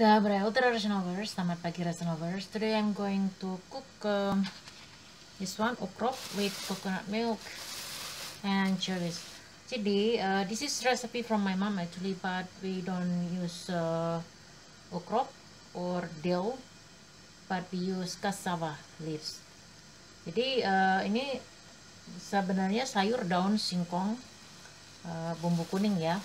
Utara Resenovers, selamat pagi Resenovers. Today I'm going to cook this one, ukrop with coconut milk and cherries. Jadi, this is recipe from my mom actually, but we don't use ukrop or dill, but we use cassava leaves. Jadi, ini sebenarnya sayur daun singkong, bumbu kuning ya.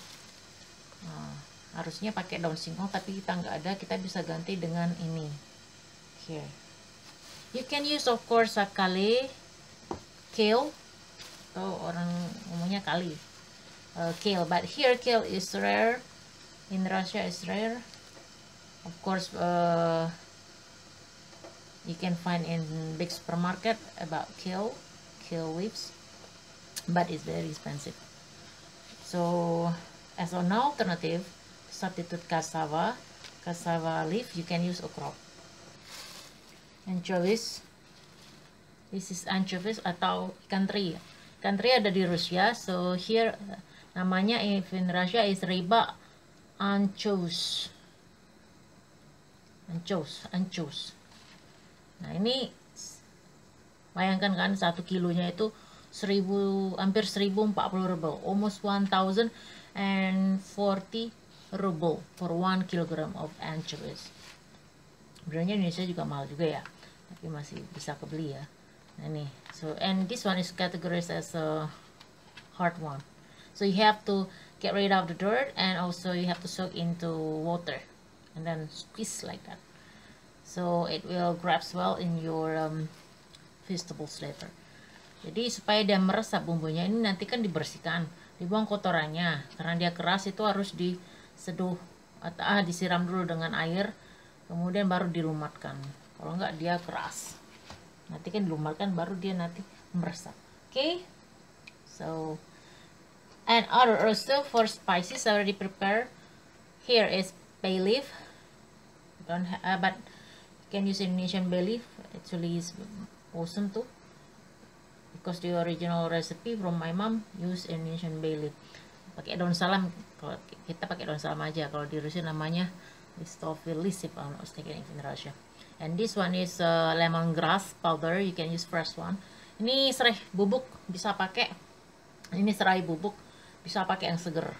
Harusnya pakai daun singkong, tapi kita nggak ada, kita bisa ganti dengan ini. Here you can use of course kale, atau orang ngomongnya kale, kale, but here kale is rare, in Russia is rare. Of course you can find in big supermarket about kale leaves, but it's very expensive. So as an alternative, substitute cassava leaf, you can use ukrop. Anchovies, this is anchovies atau ikan teri. Ikan teri ada di Rusia, so here namanya if in Russia is riba anchos. Nah ini bayangkan kan, 1 kilonya itu hampir 1040 ruble, almost 1040 ruble for 1 kilogram of anchovies. Sebenarnya Indonesia juga mahal juga ya, tapi masih bisa kebeli ya. Nah ini, so and this one is categorized as a hard one, so you have to get rid of the dirt, and also you have to soak into water and then squeeze like that, so it will grabs well in your vegetables later. Jadi supaya dia meresap bumbunya, ini nanti kan dibersihkan, dibuang kotorannya, karena dia keras itu harus diseduh atau disiram dulu dengan air, kemudian baru dilumatkan. Kalau enggak dia keras, nanti kan dilumatkan baru dia nanti meresap. Okay, so and other also for spices already prepared. Here is bay leaf, but you can use Indonesian bay leaf, actually is awesome too, because the original recipe from my mom use Indonesian bay leaf. Pakai daun salam, kalau kita pakai daun salam aja, kalau di Rusia namanya listophil if I'm not mistaken in Russia. And this one is lemongrass powder, you can use fresh one. Ini serai bubuk bisa pakai, ini serai bubuk bisa pakai yang seger,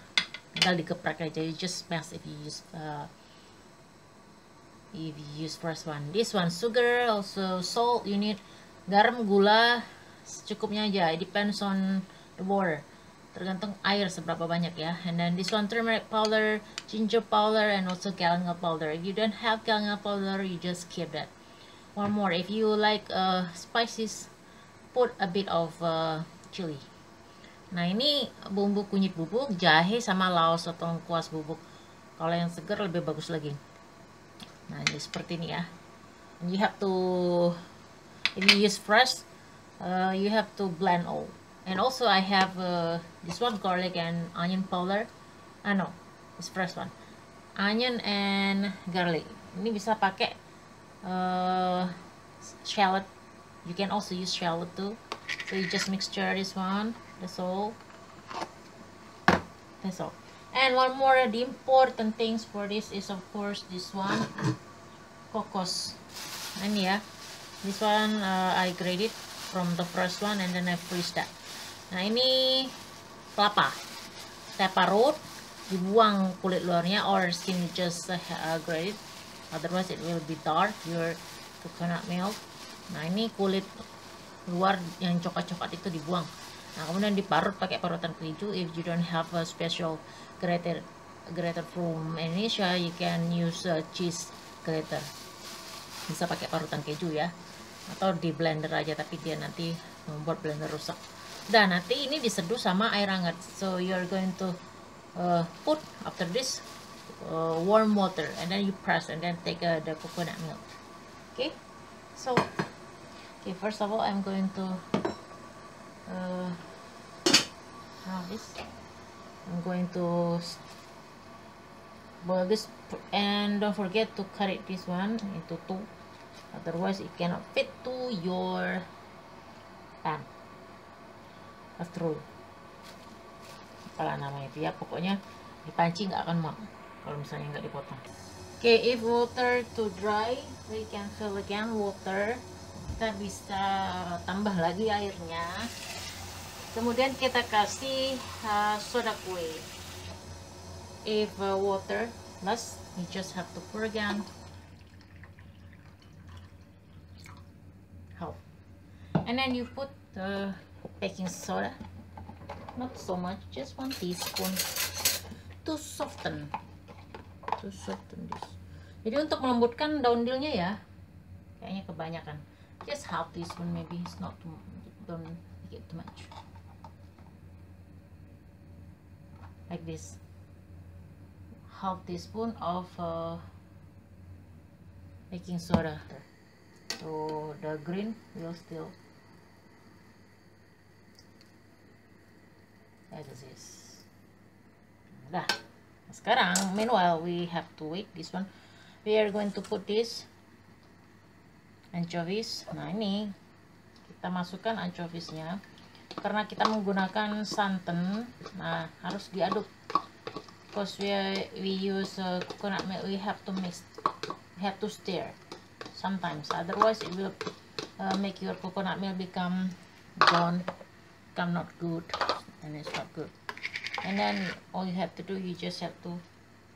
tinggal dikeprek aja, you just smash if you use fresh one. This one sugar, also salt, you need garam, gula secukupnya aja, it depends on the water, tergantung air seberapa banyak ya. And then this one turmeric powder, ginger powder, and also galangal powder. If you don't have galangal powder, you just skip that. One more, if you like spices, put a bit of chili. Nah ini bumbu kunyit bubuk, jahe sama laos atau lengkuas bubuk. Kalau yang segar lebih bagus lagi. Nah ini seperti ini ya. And you have to, if you use fresh, you have to blend all. And also I have this one garlic and onion powder. No, it's fresh one. Onion and garlic. Ini bisa pakai shallot. You can also use shallot too. So you just mixture this one. That's all. And one more, the important things for this is of course this one, kokos. Ini ya. This one I grated from the first one and then I freeze that. Nah ini kelapa, root, dibuang kulit luarnya, or skin you just grate it, otherwise it will be dark your coconut milk. Nah ini kulit luar yang coklat-coklat itu dibuang. Nah kemudian diparut pakai parutan keju. If you don't have a special grater from Indonesia, you can use cheese grater, bisa pakai parutan keju ya, atau di blender aja, tapi dia nanti membuat blender rusak. Dan nanti ini diseduh sama air hangat, so you're going to put after this warm water, and then you press and then take the coconut milk. Okay, so first of all I'm going to I'm going to boil this, and don't forget to cut it this one into two, otherwise it cannot fit to your pan. Casserole, apalah namanya itu ya, pokoknya dipancing nggak akan mau kalau misalnya nggak dipotong. Okay, if water too dry, we can fill again water. Kita bisa tambah lagi airnya. Kemudian kita kasih soda kue. If water less, you just have to pour again. Half. And then you put the baking soda. Not so much, just 1 teaspoon to soften this. Jadi untuk melembutkan daun dilnya ya, kayaknya kebanyakan. Just half teaspoon maybe, it's not too, don't make it too much. Like this, half teaspoon of baking soda, so the green will still as is. Dah. Sekarang meanwhile we have to wait this one. We are going to put this anchovies. Nah, ini kita masukkan anchoviesnya. Karena kita menggunakan santan, nah harus diaduk. Because we use coconut milk, we have to mix, we have to stir sometimes. Otherwise, it will make your coconut milk become not good, and it's not good. And then all you have to do, you just have to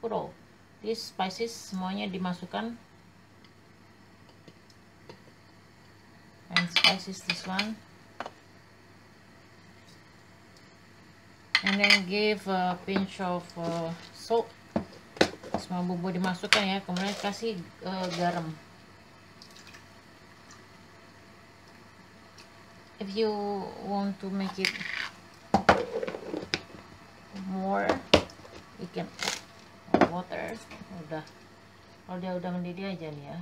put all these spices, semuanya dimasukkan, and spices this one. And then give a pinch of salt. Semua bumbu dimasukkan ya. Kemudian kasih garam. If you want to make it more, you can add water. Udah, kalau dia udah mendidih aja nih ya.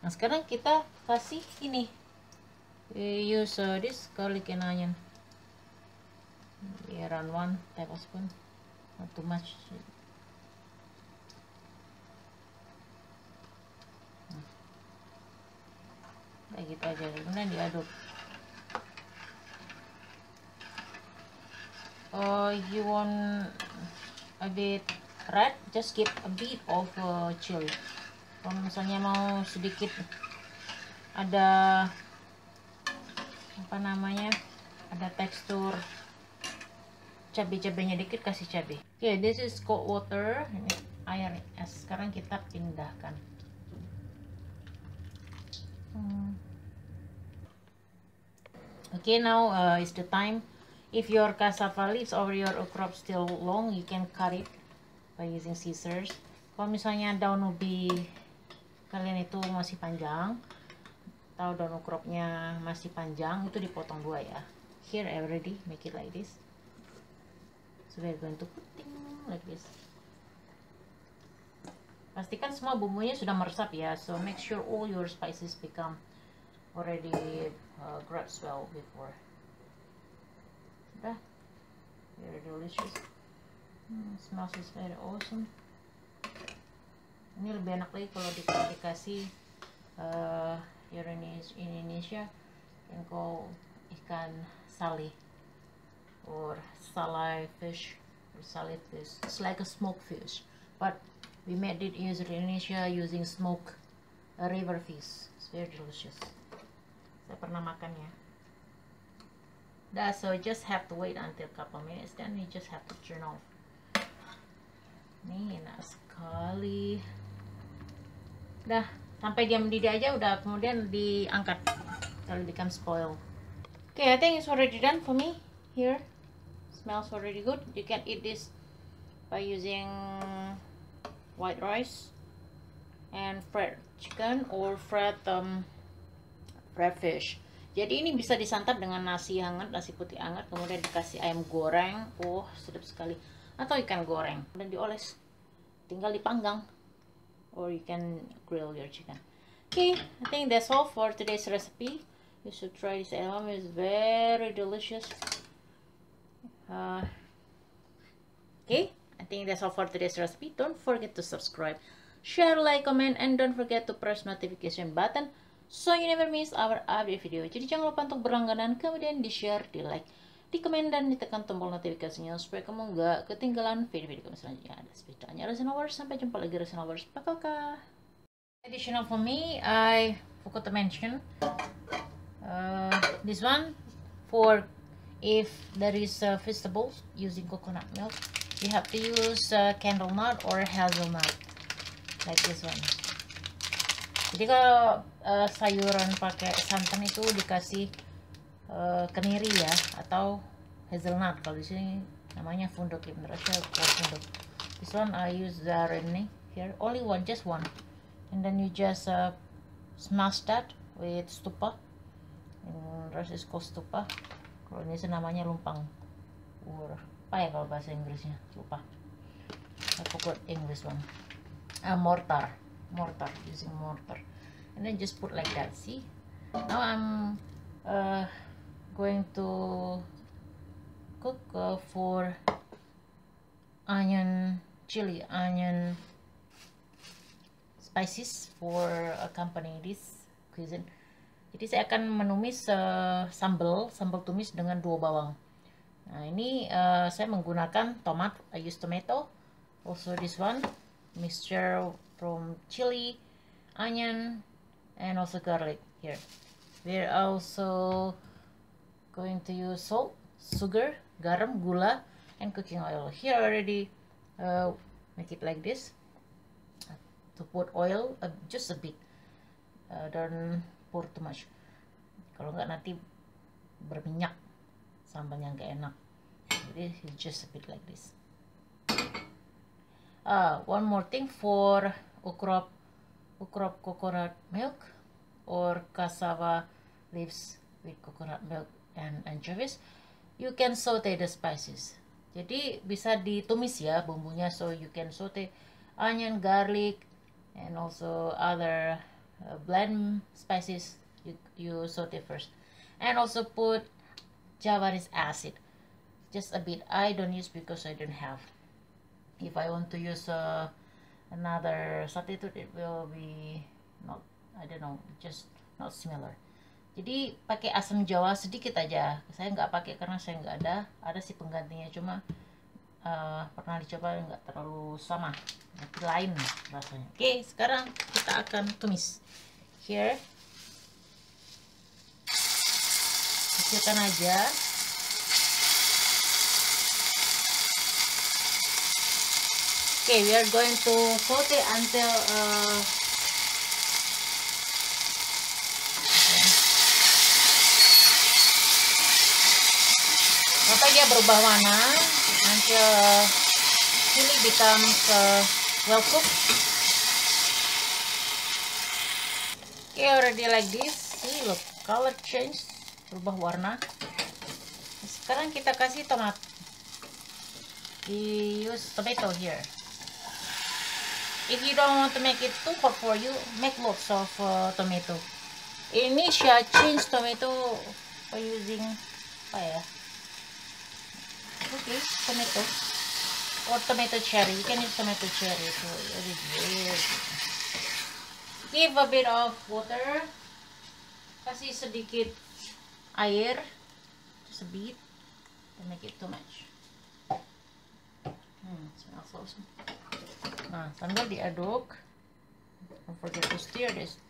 Nah sekarang kita kasih ini. We use this garlic and onion. Around 1 tablespoon, not too much. Kayak gitu aja, kemudian diaduk. You want a bit red, just give a bit of chili. Kalau misalnya mau sedikit ada apa namanya, ada tekstur cabai-cabainya dikit, kasih cabai. Okay, this is cold water. Ini air. Sekarang kita pindahkan. Okay, now is the time. If your cassava leaves or your okra still long, you can cut it by using scissors. Kalau misalnya daun ubi kalian itu masih panjang, atau daun ukropnya masih panjang, itu dipotong 2 ya. Here I already make it like this. So we're going to put like this. Pastikan semua bumbunya sudah meresap ya. So make sure all your spices become already grabs well before. Sudah, very delicious. Smells is very awesome. Ini lebih enak lagi kalau dikasih Indonesia yang call ikan sali. Or salai fish, or salad fish. It's like a smoked fish, but we made it in Indonesia using smoked river fish. It's very delicious. Saya pernah makannya. So just have to wait until a couple minutes, then you just have to turn off. Ini enak sekali. Dah, sampai dia mendidih aja udah, kemudian diangkat kalau become spoil. Okay, I think it's already done for me here. Smells already good. You can eat this by using white rice and fried chicken or fried fish. Jadi ini bisa disantap dengan nasi hangat, nasi putih hangat, kemudian dikasih ayam goreng. Oh, sedap sekali. Atau ikan goreng dan dioles. Tinggal dipanggang. Or you can grill your chicken. Okay, I think that's all for today's recipe. You should try this at home. It's very delicious. Okay, I think that's all for today's recipe. Don't forget to subscribe, share, like, comment, and don't forget to press notification button so you never miss our update video. Jadi jangan lupa untuk berlangganan, kemudian di share, di like, di komen dan ditekan tombol notifikasinya supaya kamu nggak ketinggalan video-video kami selanjutnya. Ada sepedanya Resinowers. Sampai jumpa lagi Resinowers. Bye. Additional for me, I forgot to mention this one for if there is vegetables using coconut milk, you have to use candle nut or hazelnut like this one. Jadi kalau sayuran pakai santan itu dikasih keniri ya, atau hazelnut. Kalau di sini namanya funduk, ya bener aja funduk. This one I use the ini here, only one, just one, and then you just smash that with stupa. And rest is called stupa. Kalau ini namanya lumpang, apa ya kalau bahasa Inggrisnya, lupa. I forgot English one. Mortar, using mortar, and then just put like that. See, now I'm going to cook for chili onion spices for accompany this cuisine. Jadi saya akan menumis sambal tumis dengan 2 bawang. Nah ini saya menggunakan tomat, I use tomato. Also this one mixture from chili, onion, and also garlic here. We're also going to use salt, sugar, garam, gula, and cooking oil. Here already make it like this. To put oil just a bit, don't pour too much. Kalau nggak nanti berminyak, sambalnya nggak enak. Jadi just a bit like this. One more thing for ukrop coconut milk or cassava leaves with coconut milk and anchovies, you can saute the spices. Jadi bisa ditumis ya bumbunya, so you can saute onion, garlic, and also other blend spices. You saute first, and also put Javanese acid, just a bit. I don't use because I don't have. If I want to use another substitute, it will be not, I don't know, just not similar. Jadi pakai asam jawa sedikit aja. Saya nggak pakai karena saya nggak ada sih penggantinya, cuma pernah dicoba, nggak terlalu sama, tapi lain rasanya. Oke, sekarang kita akan tumis. Here, kecilkan aja. Okay, we are going to saute until sampai dia berubah warna, until chili becomes well cooked. Okay, already like this. See, look, color change, berubah warna. Sekarang kita kasih tomat. We use tomato here. If you don't want to make it too hot for you, make lots of tomato. Ini saya change tomato by using apa ya? Okay, tomato or tomato cherry. You can use tomato cherry. So give a bit of water. Kasih sedikit air, just a bit. Don't make it too much. Smells awesome. Nah, sambil diaduk, don't forget to stir this.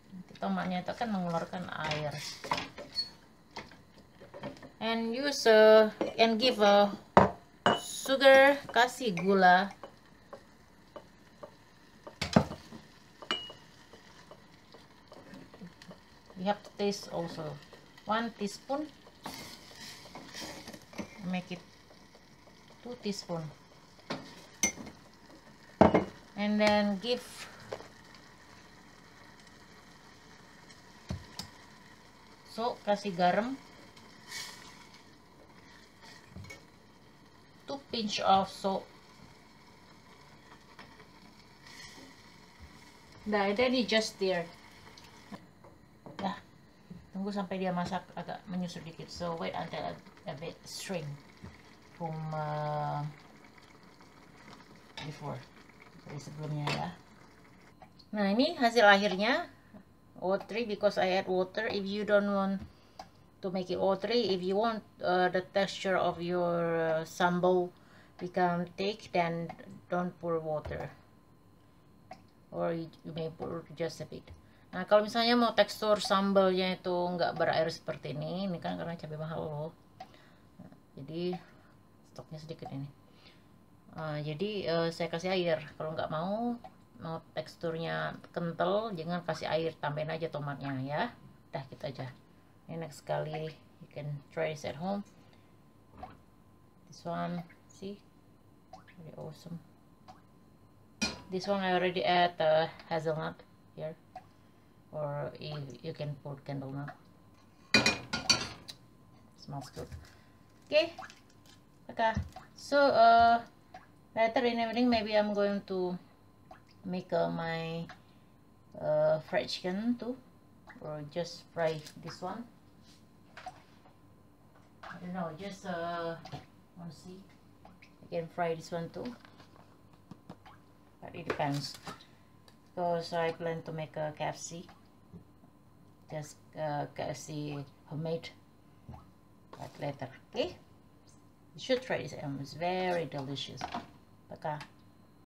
Nanti tomatnya itu akan mengeluarkan air. And use and give sugar, kasih gula. You have to taste also. 1 teaspoon. Make it 2 teaspoons, and then give salt, kasih garam, 2 pinch of salt. Nah, then you just stir. Nah, tunggu sampai dia masak agak menyusut dikit. So wait until a bit string from before, dari sebelumnya ya. Nah, ini hasil akhirnya. Watery because I add water. If you don't want to make it watery. If you want the texture of your sambal become thick, then don't pour water, or you may pour just a bit. Nah, kalau misalnya mau tekstur sambalnya itu nggak berair seperti ini kan karena cabai mahal loh. Nah, jadi stoknya sedikit ini. Jadi saya kasih air. Kalau nggak mau teksturnya kental, jangan kasih air, tambahin aja tomatnya ya. Udah gitu aja. Enak sekali. You can try this at home. This one, see, very awesome. This one I already add hazelnut here, or you can put candle nut. Smells good. Okay. So later in the evening maybe I'm going to make my fried chicken too, or just fry this one. I don't know, just want to see. I can fry this one too, but it depends, because I plan to make a KFC, just KFC homemade, but later. Okay, you should try this. It's very delicious. Baka.